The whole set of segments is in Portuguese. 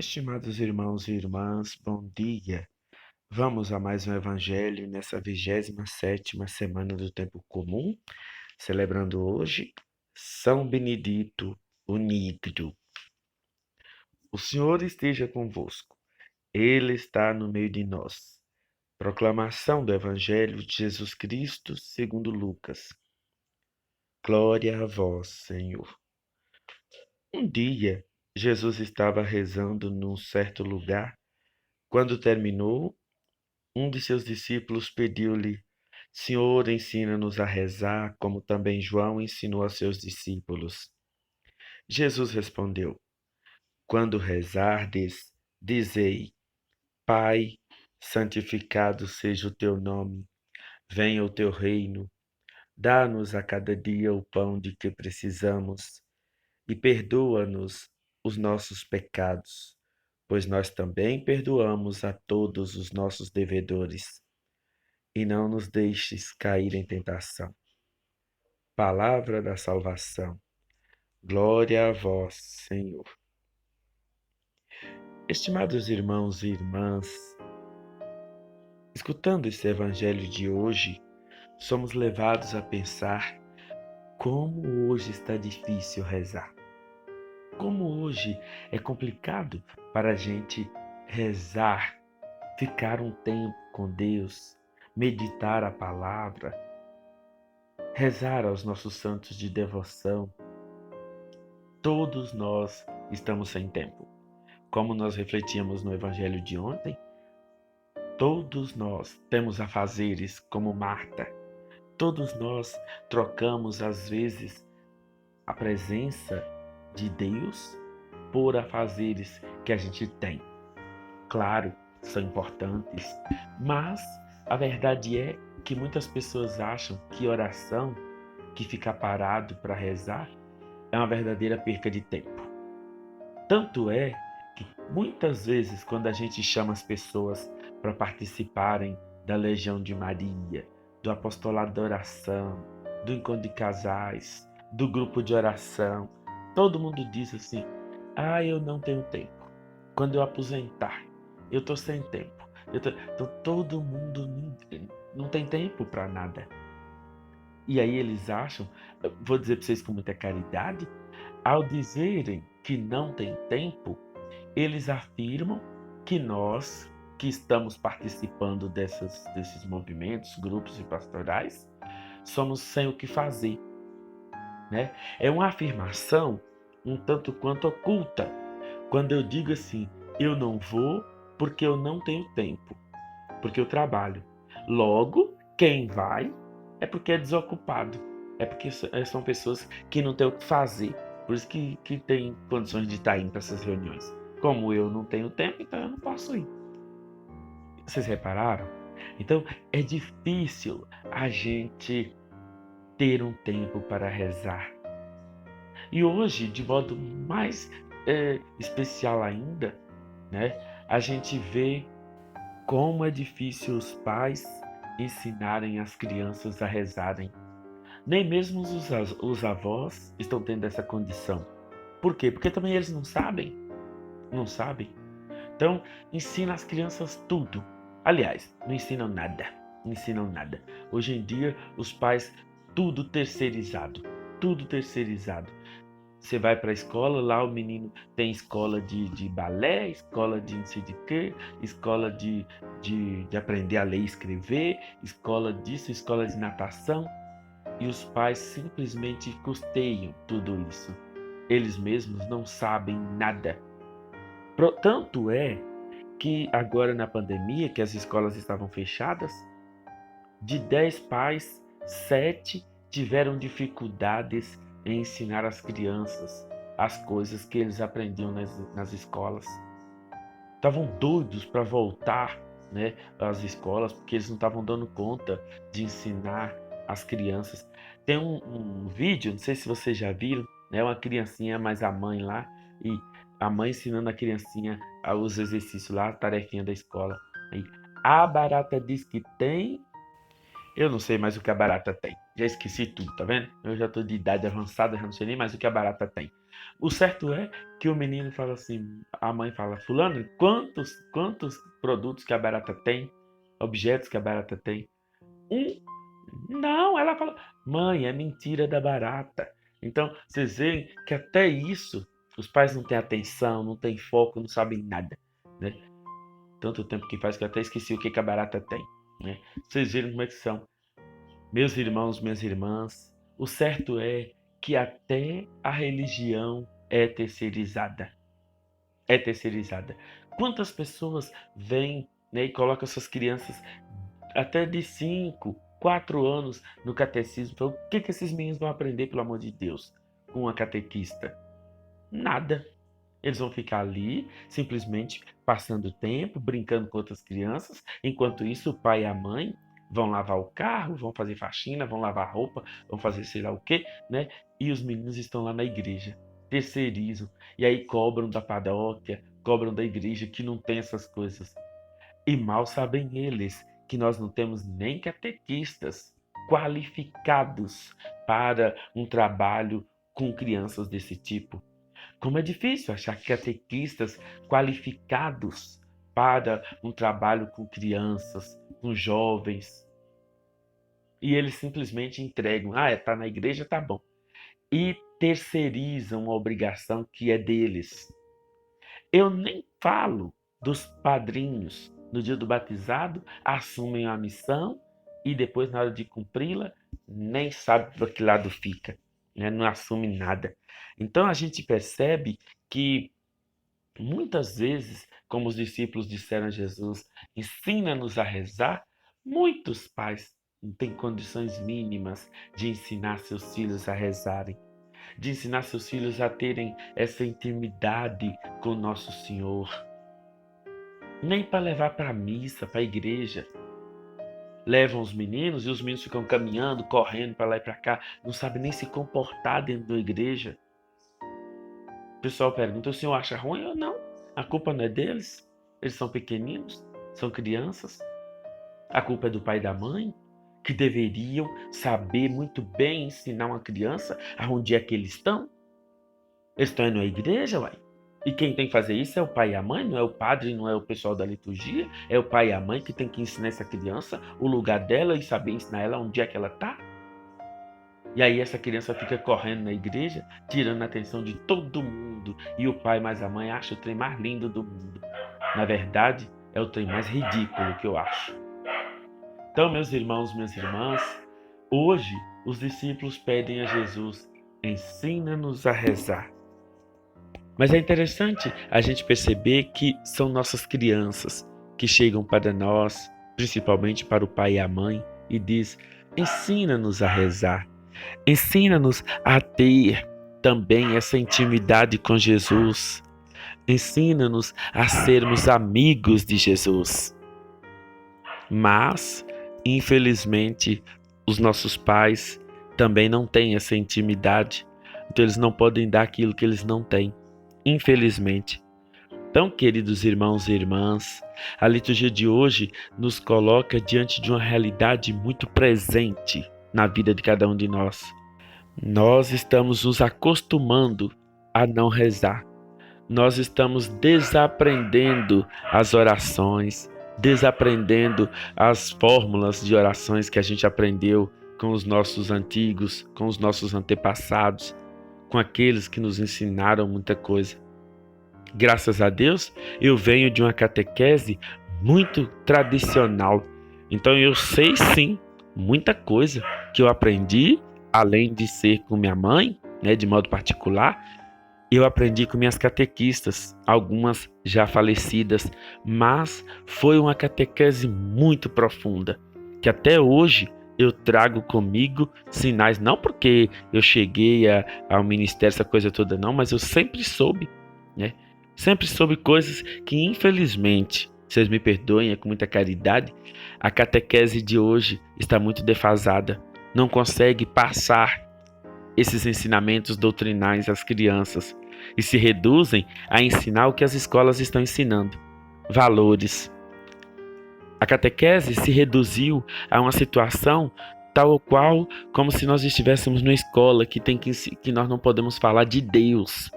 Estimados irmãos e irmãs, bom dia. Vamos a mais um evangelho nessa 27ª semana do tempo comum, celebrando hoje São Benedito Unido. O Senhor esteja convosco. Ele está no meio de nós. Proclamação do Evangelho de Jesus Cristo, segundo Lucas. Glória a vós, Senhor. Um dia, Jesus estava rezando num certo lugar. Quando terminou, um de seus discípulos pediu-lhe: Senhor, ensina-nos a rezar, como também João ensinou a seus discípulos. Jesus respondeu: Quando rezardes, dizei: Pai, santificado seja o teu nome, venha o teu reino, dá-nos a cada dia o pão de que precisamos e perdoa-nos os nossos pecados, pois nós também perdoamos a todos os nossos devedores. E não nos deixes cair em tentação. Palavra da salvação. Glória a vós, Senhor. Estimados irmãos e irmãs, escutando esse evangelho de hoje, somos levados a pensar como hoje está difícil rezar. Como hoje é complicado para a gente rezar, ficar um tempo com Deus, meditar a palavra, rezar aos nossos santos de devoção. Todos nós estamos sem tempo. Como nós refletíamos no evangelho de ontem, todos nós temos afazeres como Marta. Todos nós trocamos, às vezes, a presença de Deus por afazeres que a gente tem. Claro, são importantes, mas a verdade é que muitas pessoas acham que oração, que ficar parado para rezar, é uma verdadeira perca de tempo. Tanto é que muitas vezes, quando a gente chama as pessoas para participarem da Legião de Maria, do apostolado da oração, do encontro de casais, do grupo de oração, todo mundo diz assim: eu não tenho tempo. Quando eu aposentar, eu estou sem tempo. Então todo mundo não tem tempo para nada. E aí eles acham, vou dizer para vocês com muita caridade, ao dizerem que não tem tempo, eles afirmam que nós, que estamos participando desses movimentos, grupos e pastorais, somos sem o que fazer, né? É uma afirmação um tanto quanto oculta. Quando eu digo assim, eu não vou porque eu não tenho tempo, porque eu trabalho. Logo, quem vai é porque é desocupado, é porque são pessoas que não têm o que fazer. Por isso que tem condições de estar indo para essas reuniões. Como eu não tenho tempo, então eu não posso ir. Vocês repararam? Então é difícil a gente ter um tempo para rezar. E hoje, de modo mais especial ainda, né, a gente vê como é difícil os pais ensinarem as crianças a rezarem. Nem mesmo os avós estão tendo essa condição. Por quê? Porque também eles não sabem. Não sabem. Então, ensina as crianças tudo. Aliás, não ensinam nada. Não ensinam nada. Hoje em dia, os pais, tudo terceirizado. Tudo terceirizado. Você vai para a escola, lá o menino tem escola de balé, escola de não sei de quê, escola de aprender a ler e escrever, escola disso, escola de natação. E os pais simplesmente custeiam tudo isso. Eles mesmos não sabem nada. Tanto é que agora na pandemia, que as escolas estavam fechadas, de 10 pais, 7 tiveram dificuldades em ensinar às crianças as coisas que eles aprendiam nas escolas. Estavam doidos para voltar, né, às escolas, porque eles não estavam dando conta de ensinar as crianças. Tem um vídeo, não sei se vocês já viram, né, uma criancinha, mais a mãe lá, e a mãe ensinando a criancinha os exercícios lá, a tarefinha da escola. Aí, a barata diz que tem, Eu não sei mais o que a barata tem. Já esqueci tudo, tá vendo? Eu já tô de idade avançada, já não sei nem mais o que a barata tem. O certo é que o menino fala assim, a mãe fala, fulano, quantos produtos que a barata tem? Objetos que a barata tem? Um? Não, ela fala, mãe, é mentira da barata. Então, vocês veem que até isso, os pais não têm atenção, não têm foco, não sabem nada, né? Tanto tempo que faz que eu até esqueci o que a barata tem, né? Vocês viram como é que são. Meus irmãos, minhas irmãs, o certo é que até a religião é terceirizada. É terceirizada. Quantas pessoas vêm, né, e colocam suas crianças até de 5, 4 anos no catecismo? Então, o que esses meninos vão aprender, pelo amor de Deus, com uma catequista? Nada. Eles vão ficar ali, simplesmente passando tempo, brincando com outras crianças. Enquanto isso, o pai e a mãe vão lavar o carro, vão fazer faxina, vão lavar roupa, vão fazer sei lá o quê, né? E os meninos estão lá na igreja, terceirizam. E aí cobram da paróquia, cobram da igreja que não tem essas coisas. E mal sabem eles que nós não temos nem catequistas qualificados para um trabalho com crianças desse tipo. Como é difícil achar catequistas qualificados para um trabalho com crianças, com jovens. E eles simplesmente entregam, tá na igreja, tá bom. E terceirizam a obrigação que é deles. Eu nem falo dos padrinhos. No dia do batizado, assumem a missão e depois, na hora de cumpri-la, nem sabe para que lado fica, né? Não assume nada. Então a gente percebe que muitas vezes, como os discípulos disseram a Jesus, ensina-nos a rezar, muitos pais não têm condições mínimas de ensinar seus filhos a rezarem, de ensinar seus filhos a terem essa intimidade com Nosso Senhor. Nem para levar para a missa, para a igreja. Levam os meninos e os meninos ficam caminhando, correndo para lá e para cá, não sabem nem se comportar dentro da igreja. O pessoal pergunta, o senhor acha ruim ou não? A culpa não é deles? Eles são pequeninos, são crianças. A culpa é do pai e da mãe, que deveriam saber muito bem ensinar uma criança aonde é que eles estão. Eles estão indo à igreja, uai. E quem tem que fazer isso é o pai e a mãe, não é o padre, não é o pessoal da liturgia. É o pai e a mãe que tem que ensinar essa criança o lugar dela e saber ensinar ela onde é que ela está. E aí essa criança fica correndo na igreja, tirando a atenção de todo mundo. E o pai mais a mãe acha o trem mais lindo do mundo. Na verdade, é o trem mais ridículo que eu acho. Então, meus irmãos, minhas irmãs, hoje os discípulos pedem a Jesus, ensina-nos a rezar. Mas é interessante a gente perceber que são nossas crianças que chegam para nós, principalmente para o pai e a mãe, e diz, ensina-nos a rezar. Ensina-nos a ter também essa intimidade com Jesus. Ensina-nos a sermos amigos de Jesus. Mas, infelizmente, os nossos pais também não têm essa intimidade. Então, eles não podem dar aquilo que eles não têm. Infelizmente. Então, queridos irmãos e irmãs, a liturgia de hoje nos coloca diante de uma realidade muito presente na vida de cada um de nós. Nós estamos nos acostumando a não rezar. Nós estamos desaprendendo as orações, desaprendendo as fórmulas de orações que a gente aprendeu com os nossos antigos, com os nossos antepassados, com aqueles que nos ensinaram muita coisa. Graças a Deus, eu venho de uma catequese muito tradicional. Então eu sei sim muita coisa que eu aprendi, além de ser com minha mãe, né, de modo particular, eu aprendi com minhas catequistas, algumas já falecidas, mas foi uma catequese muito profunda, que até hoje eu trago comigo sinais, não porque eu cheguei ao ministério, essa coisa toda não, mas eu sempre soube, né? Sempre soube coisas que infelizmente, vocês me perdoem, é com muita caridade, a catequese de hoje está muito defasada, não consegue passar esses ensinamentos doutrinais às crianças e se reduzem a ensinar o que as escolas estão ensinando, valores. A catequese se reduziu a uma situação tal ou qual como se nós estivéssemos numa escola que nós não podemos falar de Deus.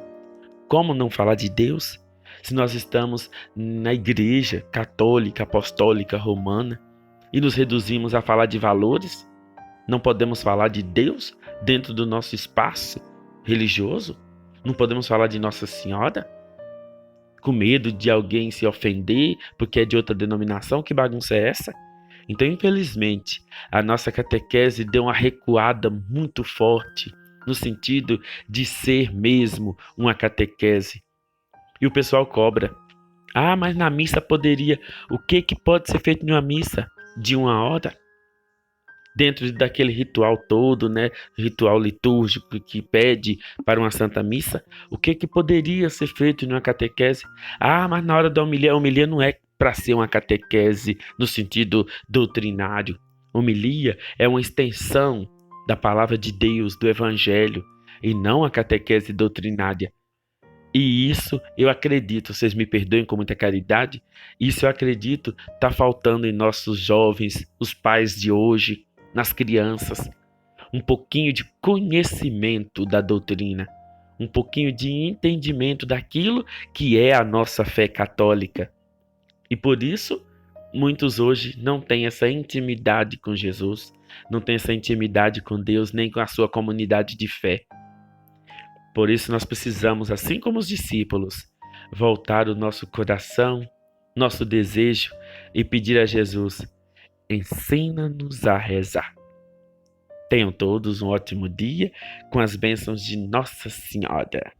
Como não falar de Deus se nós estamos na igreja católica, apostólica, romana e nos reduzimos a falar de valores? Não podemos falar de Deus dentro do nosso espaço religioso? Não podemos falar de Nossa Senhora? Com medo de alguém se ofender porque é de outra denominação? Que bagunça é essa? Então, infelizmente, a nossa catequese deu uma recuada muito forte no sentido de ser mesmo uma catequese. E o pessoal cobra. Ah, mas na missa poderia. O que pode ser feito em uma missa de 1 hora? Dentro daquele ritual todo, né? Ritual litúrgico que pede para uma santa missa, o que poderia ser feito em uma catequese? Ah, mas na hora da homilia, a homilia não é para ser uma catequese no sentido doutrinário. Homilia é uma extensão da palavra de Deus, do Evangelho, e não a catequese doutrinária. E isso eu acredito, vocês me perdoem com muita caridade, isso eu acredito está faltando em nossos jovens, os pais de hoje, nas crianças, um pouquinho de conhecimento da doutrina, um pouquinho de entendimento daquilo que é a nossa fé católica. E por isso, muitos hoje não têm essa intimidade com Jesus, não têm essa intimidade com Deus, nem com a sua comunidade de fé. Por isso nós precisamos, assim como os discípulos, voltar o nosso coração, nosso desejo e pedir a Jesus: ensina-nos a rezar. Tenham todos um ótimo dia com as bênçãos de Nossa Senhora.